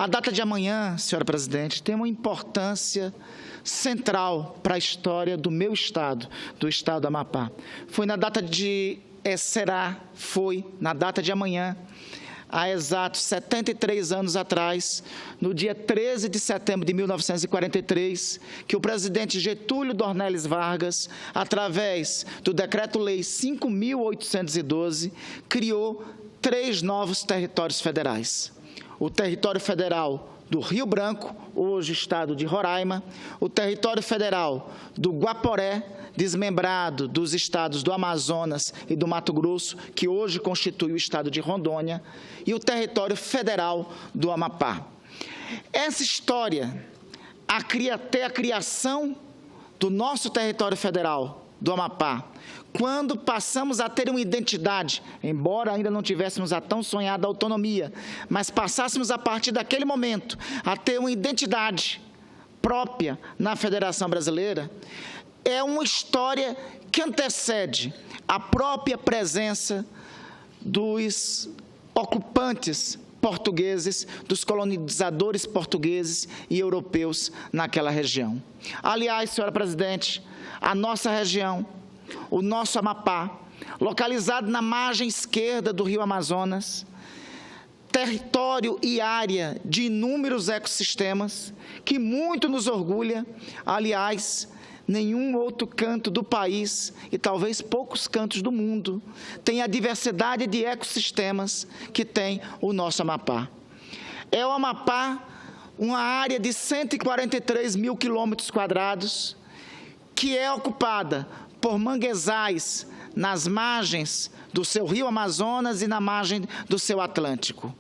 A data de amanhã, senhora presidente, tem uma importância central para a história do meu estado, do estado do Amapá. Foi na data de amanhã, há exatos 73 anos atrás, no dia 13 de setembro de 1943, que o presidente Getúlio Dornelles Vargas, através do Decreto-Lei 5.812, criou 3 novos territórios federais. O território federal do Rio Branco, hoje estado de Roraima, o território federal do Guaporé, desmembrado dos estados do Amazonas e do Mato Grosso, que hoje constitui o estado de Rondônia, e o território federal do Amapá. Essa história, até a criação do nosso território federal, do Amapá, quando passamos a ter uma identidade, embora ainda não tivéssemos a tão sonhada autonomia, mas passássemos a partir daquele momento a ter uma identidade própria na Federação Brasileira, é uma história que antecede a própria presença dos ocupantes portugueses, dos colonizadores portugueses e europeus naquela região. Aliás, senhora presidente, a nossa região, o nosso Amapá, localizado na margem esquerda do rio Amazonas, território e área de inúmeros ecossistemas, que muito nos orgulha. Aliás, nenhum outro canto do país, e talvez poucos cantos do mundo, tem a diversidade de ecossistemas que tem o nosso Amapá. É o Amapá, uma área de 143 mil quilômetros quadrados, que é ocupada por manguezais nas margens do seu rio Amazonas e na margem do seu Atlântico.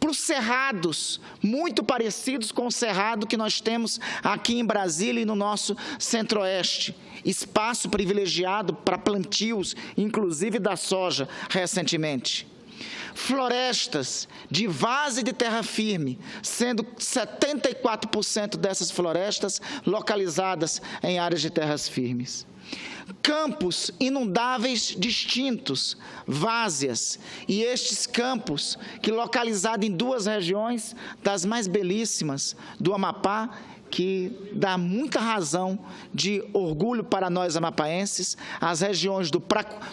Por cerrados, muito parecidos com o cerrado que nós temos aqui em Brasília e no nosso centro-oeste. Espaço privilegiado para plantios, inclusive da soja, recentemente. Florestas de vase de terra firme, sendo 74% dessas florestas localizadas em áreas de terras firmes. Campos inundáveis distintos, várzeas, e estes campos, que localizados em 2 regiões das mais belíssimas do Amapá, que dá muita razão de orgulho para nós amapaenses, as regiões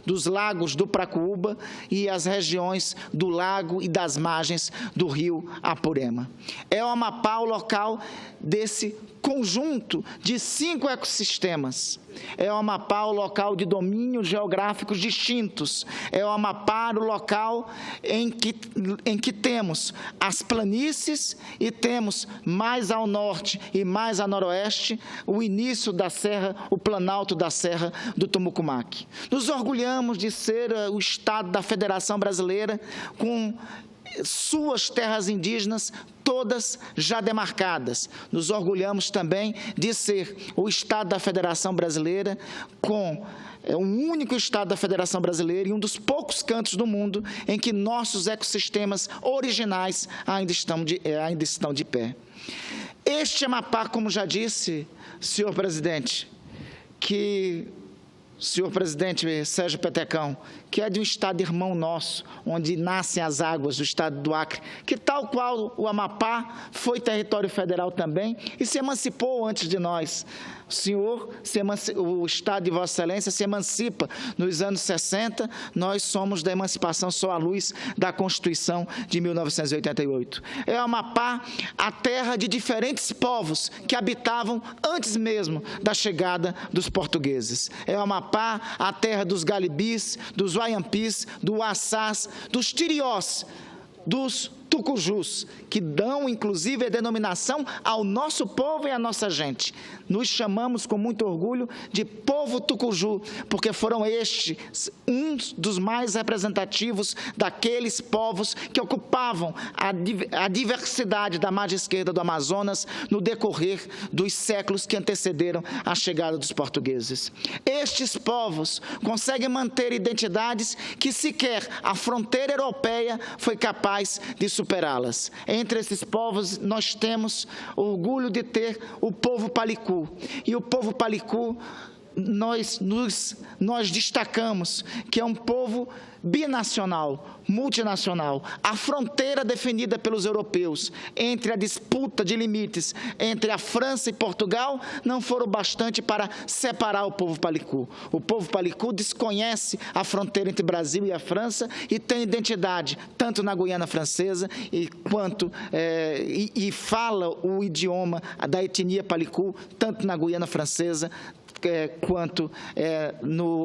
dos lagos do Pracuúba e as regiões do lago e das margens do rio Apurema. É o Amapá o local desse conjunto de 5 ecossistemas. É o Amapá o local de domínios geográficos distintos. É o Amapá o local em que temos as planícies e temos mais ao norte e mais a noroeste o início da serra, o planalto da Serra do Tumucumaque. Nos orgulhamos de ser o estado da Federação Brasileira com suas terras indígenas todas já demarcadas. Nos orgulhamos também de ser o estado da Federação Brasileira com o único estado da Federação Brasileira e um dos poucos cantos do mundo em que nossos ecossistemas originais ainda estão de pé. Este Amapá, como já disse, senhor presidente, senhor presidente Sérgio Petecão, que é de um estado irmão nosso, onde nascem as águas do estado do Acre, que tal qual o Amapá foi território federal também e se emancipou antes de nós. O estado de Vossa Excelência se emancipa nos anos 60, nós somos da emancipação só à luz da Constituição de 1988. É o Amapá a terra de diferentes povos que habitavam antes mesmo da chegada dos portugueses. É o Amapá a terra dos galibis, dos Waiampis, do Assás, dos Tiriós, dos Tucujus, que dão, inclusive, a denominação ao nosso povo e à nossa gente. Nos chamamos com muito orgulho de povo tucuju, porque foram estes uns dos mais representativos daqueles povos que ocupavam a diversidade da margem esquerda do Amazonas no decorrer dos séculos que antecederam a chegada dos portugueses. Estes povos conseguem manter identidades que sequer a fronteira europeia foi capaz de superá-las. Entre esses povos, nós temos orgulho de ter o povo Palicu. E o povo Palicu nós destacamos que é um povo binacional, multinacional. A fronteira definida pelos europeus entre a disputa de limites entre a França e Portugal não foram bastante para separar o povo palicu. O povo palicu desconhece a fronteira entre Brasil e a França e tem identidade tanto na Guiana Francesa e fala o idioma da etnia palicu tanto na Guiana Francesa quanto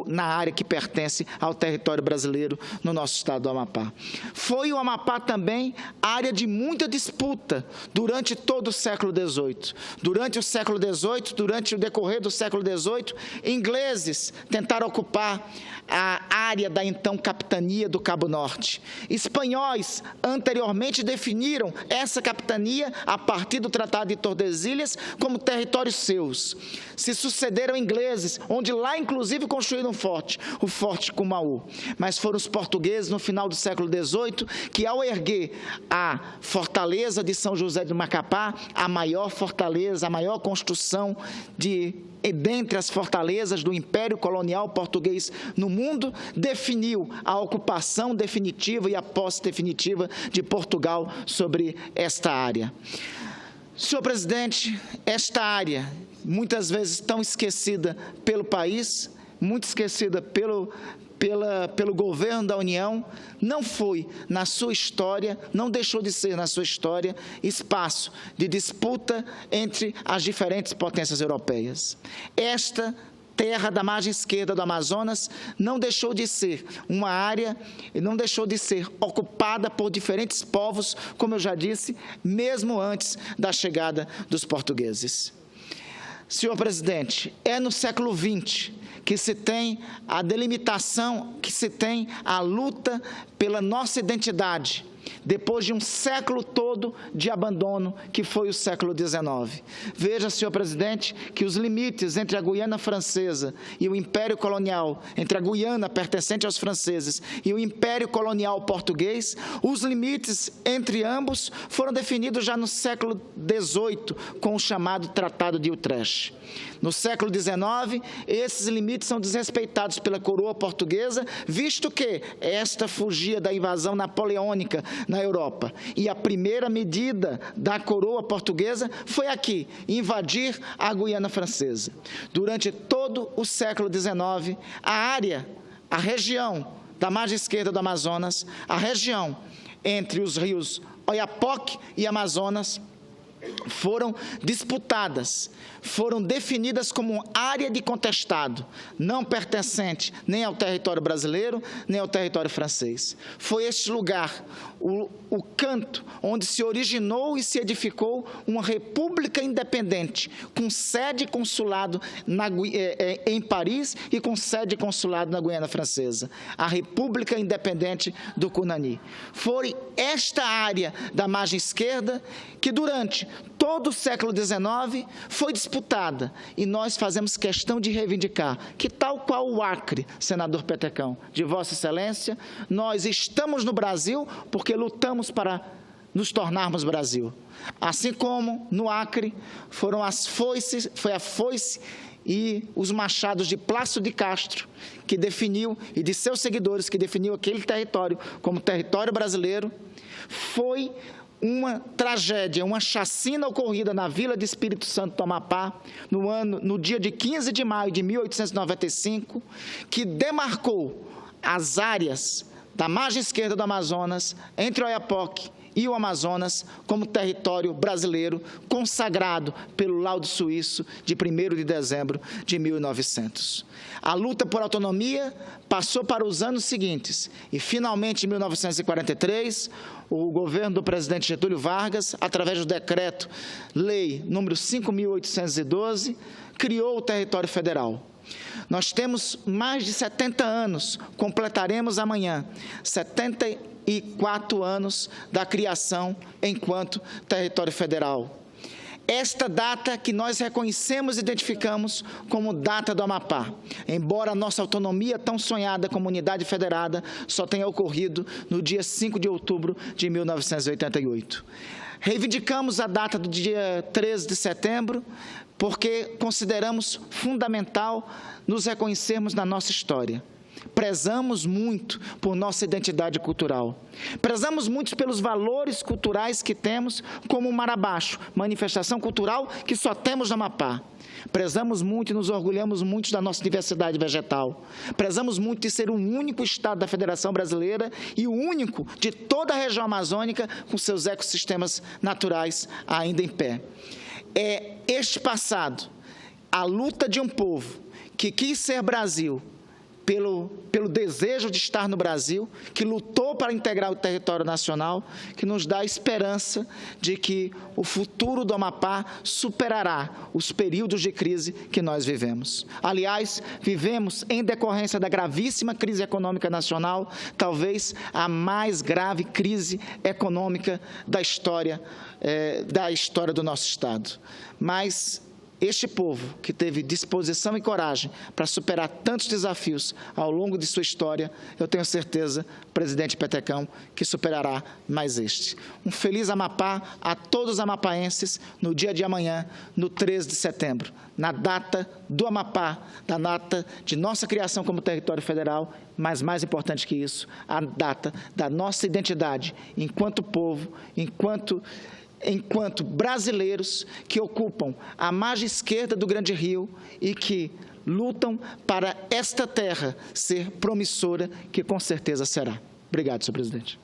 na área que pertence ao território brasileiro no nosso estado do Amapá. Foi o Amapá também área de muita disputa durante todo o século XVIII. Durante o século XVIII, durante o decorrer do século XVIII, ingleses tentaram ocupar a área da então capitania do Cabo Norte. Espanhóis anteriormente definiram essa capitania a partir do Tratado de Tordesilhas como territórios seus. Se sucederam ingleses, onde lá inclusive construíram um forte, o Forte Cumaú. Mas foram os portugueses no final do século XVIII que, ao erguer a fortaleza de São José do Macapá, a maior fortaleza, a maior construção dentre as fortalezas do Império Colonial Português no mundo, definiu a ocupação definitiva e a posse definitiva de Portugal sobre esta área. Senhor presidente, esta área, muitas vezes tão esquecida pelo país, muito esquecida pelo governo da União, não foi na sua história, não deixou de ser na sua história, espaço de disputa entre as diferentes potências europeias. Esta terra da margem esquerda do Amazonas não deixou de ser uma área, não deixou de ser ocupada por diferentes povos, como eu já disse, mesmo antes da chegada dos portugueses. Senhor presidente, é no século XX que se tem a delimitação, que se tem a luta pela nossa identidade, depois de um século todo de abandono, que foi o século XIX. Veja, senhor presidente, que os limites entre a Guiana Francesa e o Império Colonial, entre a Guiana pertencente aos franceses e o Império Colonial Português, os limites entre ambos foram definidos já no século XVIII, com o chamado Tratado de Utrecht. No século XIX, esses limites são desrespeitados pela coroa portuguesa, visto que esta fugia da invasão napoleônica na Europa. E a primeira medida da coroa portuguesa foi aqui, invadir a Guiana Francesa. Durante todo o século XIX, a região da margem esquerda do Amazonas, a região entre os rios Oiapoque e Amazonas, foram disputadas, foram definidas como área de contestado, não pertencente nem ao território brasileiro, nem ao território francês. Foi este lugar, o canto, onde se originou e se edificou uma república independente, com sede e consulado em Paris e com sede e consulado na Guiana Francesa, a República Independente do Cunani. Foi esta área da margem esquerda que, durante todo o século XIX, foi disputada, e nós fazemos questão de reivindicar que, tal qual o Acre, senador Petecão, de Vossa Excelência, nós estamos no Brasil porque lutamos para nos tornarmos Brasil. Assim como no Acre foi a foice e os machados de Plácido de Castro, que definiu, e de seus seguidores, que definiu aquele território como território brasileiro. Foi uma tragédia, uma chacina ocorrida na Vila de Espírito Santo do Amapá, no dia de 15 de maio de 1895, que demarcou as áreas da margem esquerda do Amazonas, entre Oiapoque e o Amazonas, como território brasileiro consagrado pelo laudo suíço de 1º de dezembro de 1900. A luta por autonomia passou para os anos seguintes e, finalmente, em 1943, o governo do presidente Getúlio Vargas, através do decreto-lei número 5.812, criou o território federal. Nós temos mais de 70 anos, completaremos amanhã 74 anos da criação enquanto território federal. Esta data que nós reconhecemos e identificamos como data do Amapá, embora a nossa autonomia tão sonhada como unidade federada só tenha ocorrido no dia 5 de outubro de 1988. Reivindicamos a data do dia 13 de setembro, porque consideramos fundamental nos reconhecermos na nossa história. Prezamos muito por nossa identidade cultural. Prezamos muito pelos valores culturais que temos, como o Marabaixo, manifestação cultural que só temos no Amapá. Prezamos muito e nos orgulhamos muito da nossa diversidade vegetal. Prezamos muito de ser o único estado da Federação Brasileira e o único de toda a região amazônica com seus ecossistemas naturais ainda em pé. É este passado, a luta de um povo que quis ser Brasil, pelo desejo de estar no Brasil, que lutou para integrar o território nacional, que nos dá a esperança de que o futuro do Amapá superará os períodos de crise que nós vivemos. Aliás, vivemos, em decorrência da gravíssima crise econômica nacional, talvez a mais grave crise econômica da história do nosso Estado. Mas este povo, que teve disposição e coragem para superar tantos desafios ao longo de sua história, eu tenho certeza, presidente Petecão, que superará mais este. Um feliz Amapá a todos os amapaenses no dia de amanhã, no 13 de setembro, na data do Amapá, na data de nossa criação como território federal, mas mais importante que isso, a data da nossa identidade enquanto povo, enquanto brasileiros que ocupam a margem esquerda do Grande Rio e que lutam para esta terra ser promissora, que com certeza será. Obrigado, senhor presidente.